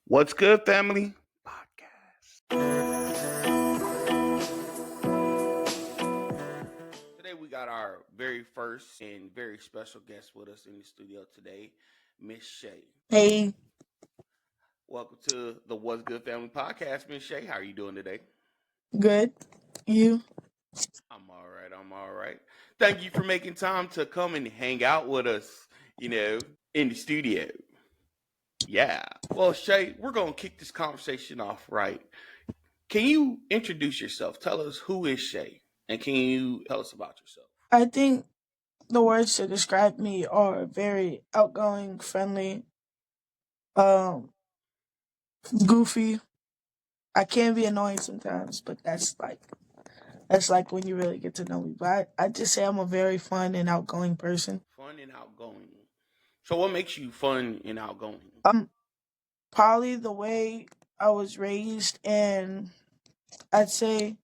What's good, family? Podcast. Today we got our very first and very special guest with us in the studio today, Miss Shai. Hey, Welcome to the What's Good Family Podcast, Miss Shai. How are you doing today? good. You? I'm all right. I'm all right. Thank you for making time to come and hang out with us, in the studio. Yeah. Well, Shay, we're going to kick this conversation off right. Can you introduce yourself? Tell us who is Shay, and can you tell us about yourself? I think the words to describe me are very outgoing, friendly, um, goofy. I can be annoying sometimes, but that's like when you really get to know me. But I just say I'm a very fun and outgoing person. Fun and outgoing. So, what makes you fun and outgoing? Probably the way I was raised, and I'd say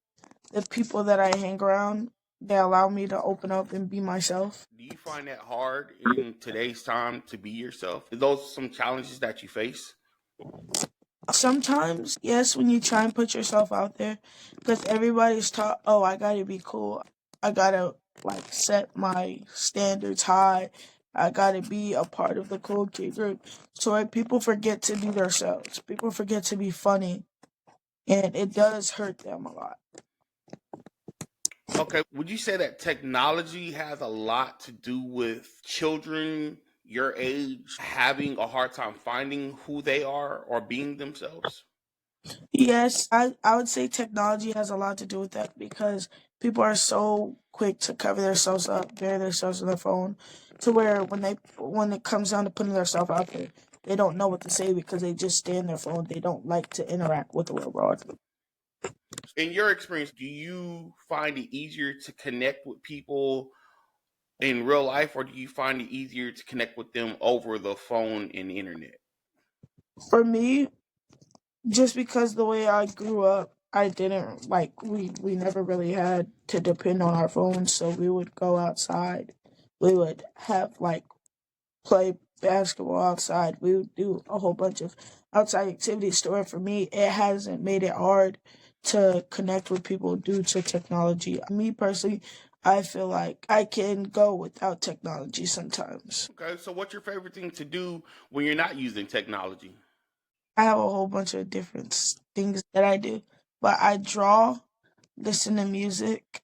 the people that I hang around, they allow me to open up and be myself. Do you find that hard in today's time to be yourself? Are those some challenges that you face? Sometimes, yes, when you try and put yourself out there, because everybody's taught, oh, I gotta be cool. I gotta, like, set my standards high. I gotta be a part of the cool kid group. So, like, people forget to be themselves. People forget to be funny. And it does hurt them a lot. Okay, would you say that technology has a lot to do with children your age having a hard time finding who they are or being themselves? Yes, I would say technology has a lot to do with that because people are so quick to cover themselves up, bury themselves in their phone, to where when it comes down to putting themselves out there, they don't know what to say because they just stay in their phone. They don't like to interact with the real world. In your experience, do you find it easier to connect with people in real life, or do you find it easier to connect with them over the phone and the internet? For me, just because the way I grew up, I didn't like we never really had to depend on our phones, so we would go outside. We would have like play basketball outside. We would do a whole bunch of outside activities. So for me, it hasn't made it hard to connect with people due to technology. Me personally, I feel like I can go without technology sometimes. Okay, so what's your favorite thing to do when you're not using technology? I have a whole bunch of different things that I do, but I draw, listen to music,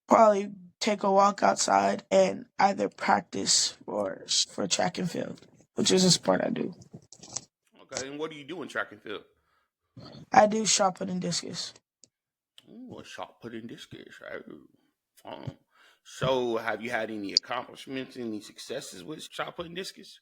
probably take a walk outside, and either practice for track and field, which is a sport I do. Okay, and what do you do in track and field? I do shot put and discus. Ooh, a shot put in discus, right? Um, so have you had any accomplishments, any successes with shot put and discus?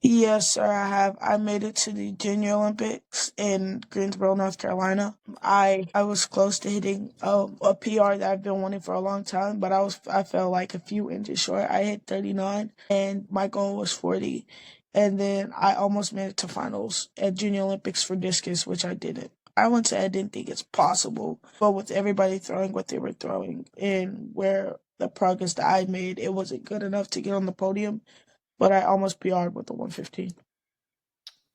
Yes, sir, I have. I made it to the Junior Olympics in Greensboro, North Carolina. I was close to hitting a PR that I've been wanting for a long time, but I fell like a few inches short. I hit 39, and my goal was 40, and then I almost made it to finals at Junior Olympics for discus, which I didn't. I wouldn't say I didn't think it's possible, but with everybody throwing what they were throwing and where the progress that I made, it wasn't good enough to get on the podium, but I almost PR'd with the 115.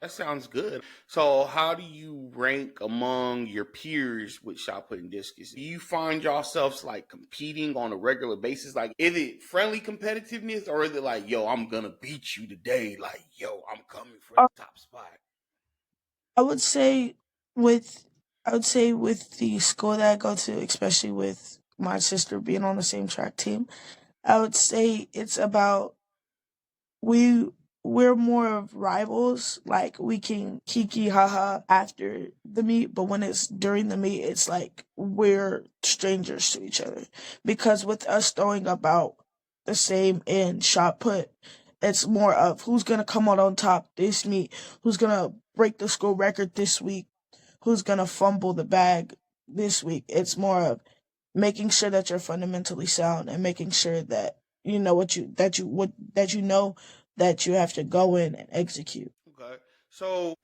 That sounds good. So, how do you rank among your peers with shot put and discus? Do you find yourselves like competing on a regular basis? Like, is it friendly competitiveness, or is it like, yo, I'm gonna beat you today? Like, yo, I'm coming for the Uh, top spot. I would say with I would say with the school that I go to, especially with my sister being on the same track team, I would say it's about we we're more of rivals. Like we can kiki haha after the meet, but when it's during the meet, it's like we're strangers to each other. Because with us throwing about the same in shot put, it's more of who's gonna come out on top this meet, who's gonna break the school record this week, who's gonna fumble the bag this week. It's more of making sure that you're fundamentally sound and making sure that you know what you know that you have to go in and execute. Okay, so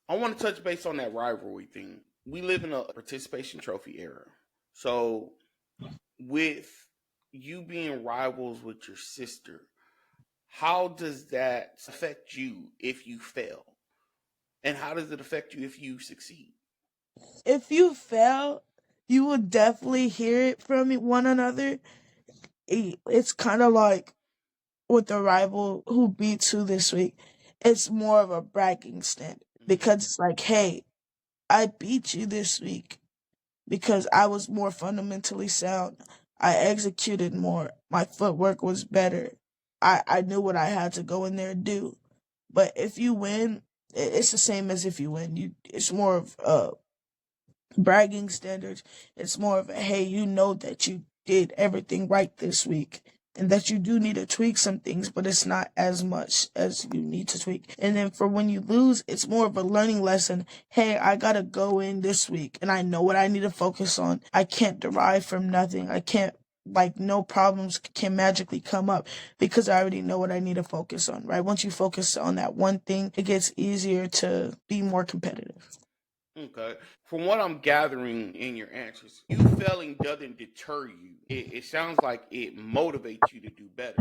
I want to touch base on that rivalry thing. We live in a participation trophy era, so with you being rivals with your sister, how does that affect you if you fail? And how does it affect you if you succeed? If you fail, you will definitely hear it from one another. It's kind of like with the rival who beats who this week. It's more of a bragging standard Mm-hmm. because it's like, hey, I beat you this week because I was more fundamentally sound. I executed more. My footwork was better. I knew what I had to go in there and do. But if you win, it's the same as if you win. It's more of bragging standards. It's more of a hey, you know that you did everything right this week. And that you do need to tweak some things, but it's not as much as you need to tweak. And then for when you lose, it's more of a learning lesson. Hey, I gotta go in this week and I know what I need to focus on. I can't derive from nothing. I can't like no problems can magically come up because I already know what I need to focus on, right? Once you focus on that one thing, it gets easier to be more competitive. Okay. From what I'm gathering in your answers, you failing doesn't deter you. It sounds like it motivates you to do better.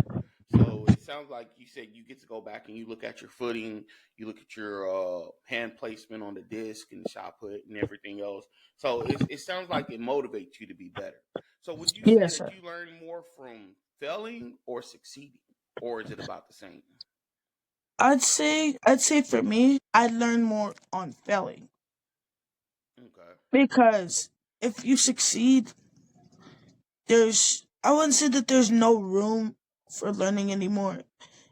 So it sounds like you said you get to go back and you look at your footing, you look at your hand placement on the disc and the shot put and everything else. So it sounds like it motivates you to be better. So would you say Yes, that sir. you learn more from failing or succeeding, or is it about the same? I'd say for me, I learn more on failing Okay. because if you succeed, there's I wouldn't say that there's no room for learning anymore.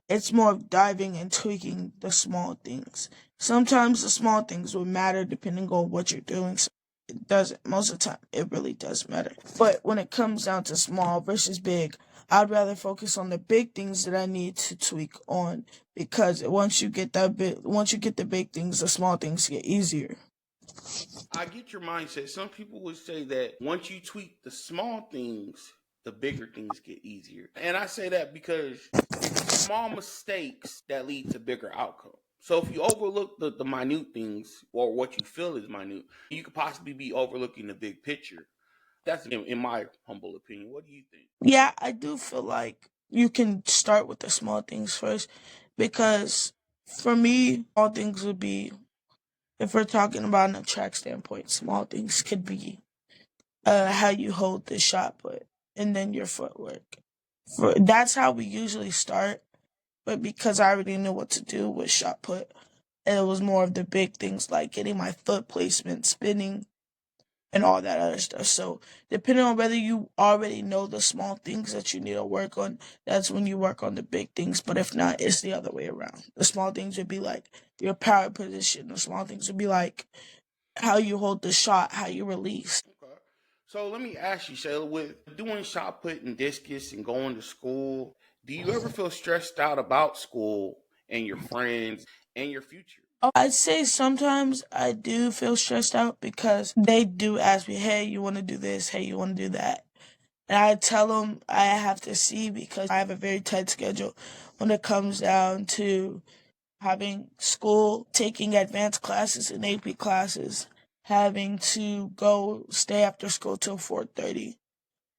It's more of diving and tweaking the small things. Sometimes the small things will matter depending on what you're doing. So it doesn't. Most of the time, it really does matter. But when it comes down to small versus big, I'd rather focus on the big things that I need to tweak on because once you get the big things, the small things get easier. I get your mindset. Some people would say that once you tweak the small things, the bigger things get easier. And I say that because it's the small mistakes that lead to bigger outcomes. So if you overlook the minute things or what you feel is minute, you could possibly be overlooking the big picture. That's in my humble opinion. What do you think? Yeah, I do feel like you can start with the small things first because for me, small things would be if we're talking about an track standpoint, small things could be how you hold the shot put and then your footwork. That's how we usually start, but because I already knew what to do with shot put, it was more of the big things like getting my foot placement, spinning, and all that other stuff. So depending on whether you already know the small things that you need to work on, that's when you work on the big things. But if not, it's the other way around. The small things would be like your power position. The small things would be like how you hold the shot, how you release. Okay. So let me ask you, Shayla, with doing shot put and discus and going to school, do you ever feel stressed out about school and your friends and your future? I'd say sometimes I do feel stressed out because they do ask me, hey, you want to do this? Hey, you want to do that? And I tell them I have to see because I have a very tight schedule when it comes down to having school, taking advanced classes and AP classes, having to go stay after school till 4:30,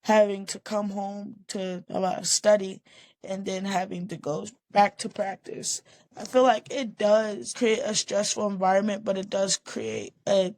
having to come home to study, and then having to go back to practice. I feel like it does create a stressful environment, but it does create a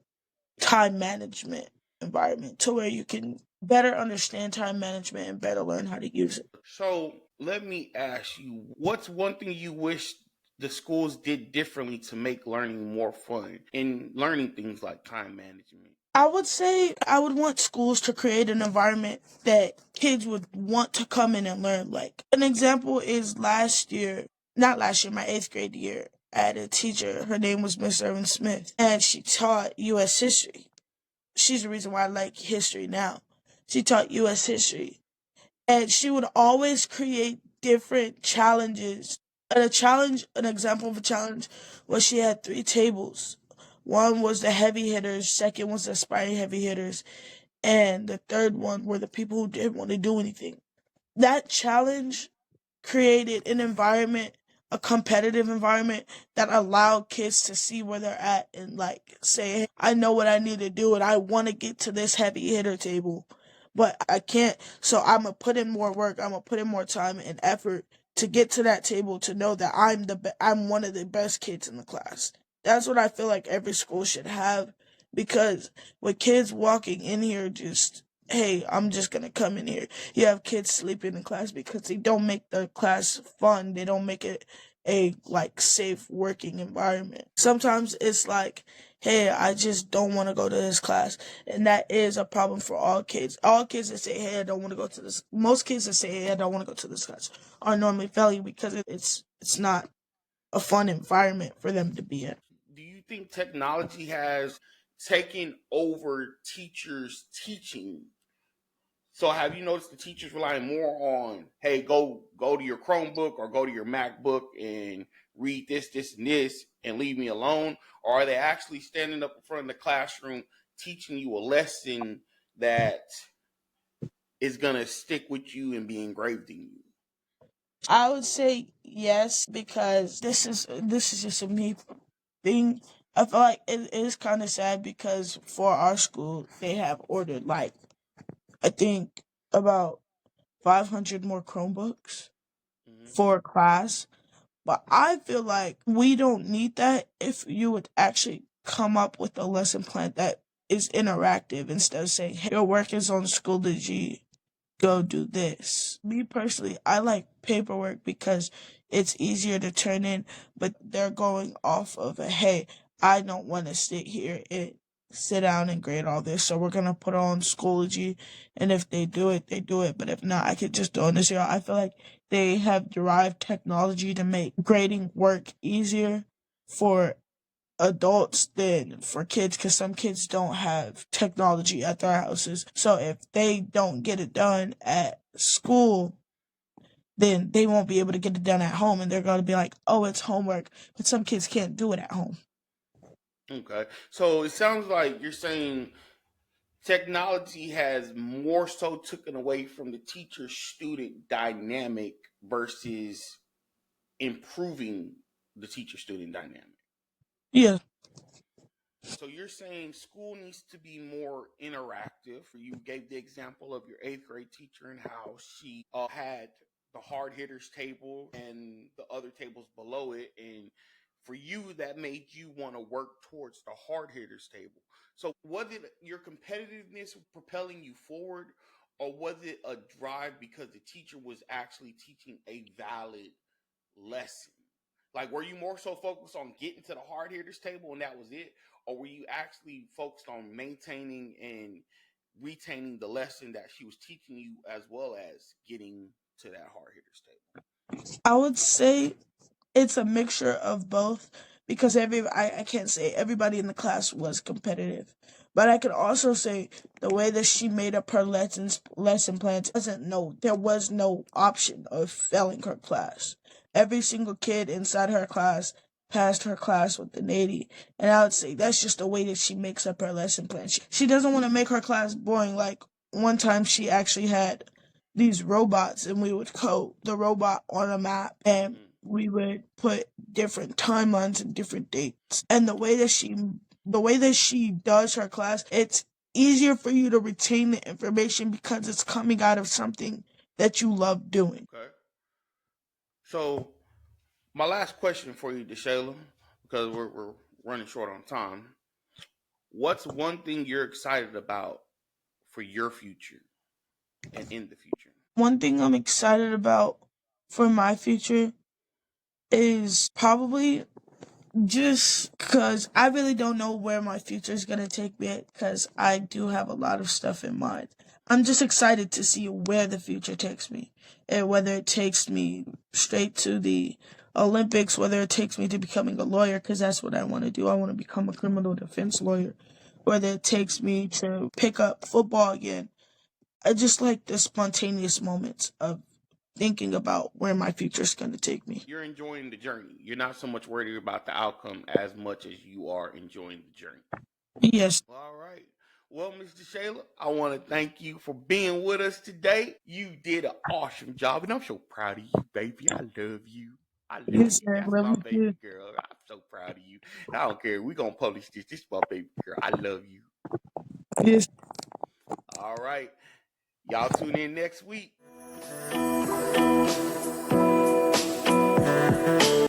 time management environment to where you can better understand time management and better learn how to use it. So let me ask you, what's one thing you wish the schools did differently to make learning more fun and learning things like time management? I would say I would want schools to create an environment that kids would want to come in and learn. Like an example is not last year, my eighth grade year. I had a teacher. Her name was Miss Irvin Smith, and she taught U.S. history. She's the reason why I like history now. She taught U.S. history, and she would always create different challenges. And an example of a challenge was she had three tables. One was the heavy hitters, second was the aspiring heavy hitters, and the third one were the people who didn't want to do anything. That challenge created an environment, a competitive environment that allowed kids to see where they're at and like say, hey, I know what I need to do and I want to get to this heavy hitter table, but I can't. So I'm gonna put in more work. I'm gonna put in more time and effort to get to that table to know that I'm one of the best kids in the class. That's what I feel like every school should have, because with kids walking in here just, hey, I'm just gonna come in here. You have kids sleeping in class because they don't make the class fun. They don't make it a like safe working environment. Sometimes it's like, hey, I just don't want to go to this class, and that is a problem for all kids. All kids that say, hey, I don't want to go to this. Most kids that say, hey, I don't want to go to this class are normally failing because it's not a fun environment for them to be in. Do you think technology has taken over teachers' teaching? So have you noticed the teachers relying more on, hey, go to your Chromebook or go to your MacBook and read this, and this, and leave me alone? Or are they actually standing up in front of the classroom teaching you a lesson that is gonna stick with you and be engraved in you? I would say yes, because this is just a me thing. I feel like it is kind of sad because for our school they have ordered like, I think, about 500 more Chromebooks Mm-hmm. for class. But I feel like we don't need that if you would actually come up with a lesson plan that is interactive instead of saying, hey, your work is on Schoology, go do this. Me personally, I like paperwork because it's easier to turn in, but they're going off of a, hey, I don't want to sit here and sit down and grade all this, so we're gonna put on Schoology, and if they do it, they do it. But if not, I could just do it on this year. I feel like they have derived technology to make grading work easier for adults than for kids, because some kids don't have technology at their houses. So if they don't get it done at school, then they won't be able to get it done at home, and they're going to be like, oh, it's homework. But some kids can't do it at home. Okay. So it sounds like you're saying technology has more so taken away from the teacher student dynamic versus improving the teacher student dynamic. Yeah. So you're saying school needs to be more interactive. You gave the example of your eighth grade teacher and how she had the hard hitters table and the other tables below it. And for you, that made you want to work towards the hard hitters table. So was it your competitiveness propelling you forward, or was it a drive because the teacher was actually teaching a valid lesson? Like, were you more so focused on getting to the hard hitters table and that was it? Or were you actually focused on maintaining and retaining the lesson that she was teaching you as well as getting to that hard hitters table? I would say it's a mixture of both, because I can't say everybody in the class was competitive, but I could also say the way that she made up her lesson plans, wasn't no there was no option of failing her class. Every single kid inside her class passed her class with an 80, and I would say that's just the way that she makes up her lesson plan. She doesn't want to make her class boring. Like, one time she actually had these robots, and we would code the robot on a map, and Mm. we would put different timelines and different dates. And the way that she does her class, it's easier for you to retain the information because it's coming out of something that you love doing. Okay. So, my last question for you, DeShayla, because we're running short on time. What's one thing you're excited about for your future and in the future? One thing I'm excited about for my future is probably, just because I really don't know where my future is going to take me, because I do have a lot of stuff in mind. I'm just excited to see where the future takes me, and whether it takes me straight to the Olympics, whether it takes me to becoming a lawyer, because that's what I want to do. I want to become a criminal defense lawyer, whether it takes me to pick up football again. I just like the spontaneous moments of thinking about where my future is going to take me. You're enjoying the journey. You're not so much worried about the outcome as much as you are enjoying the journey. Yes. All right. Well, Mr. Shayla, I want to thank you for being with us today. You did an awesome job, and I'm so proud of you, baby. I love you. I love Yes, you. sir. That's Love my you too. baby girl. I'm so proud of you. And I don't care. We're going to publish this. This is my baby girl. I love you. Yes. All right. Y'all tune in next week.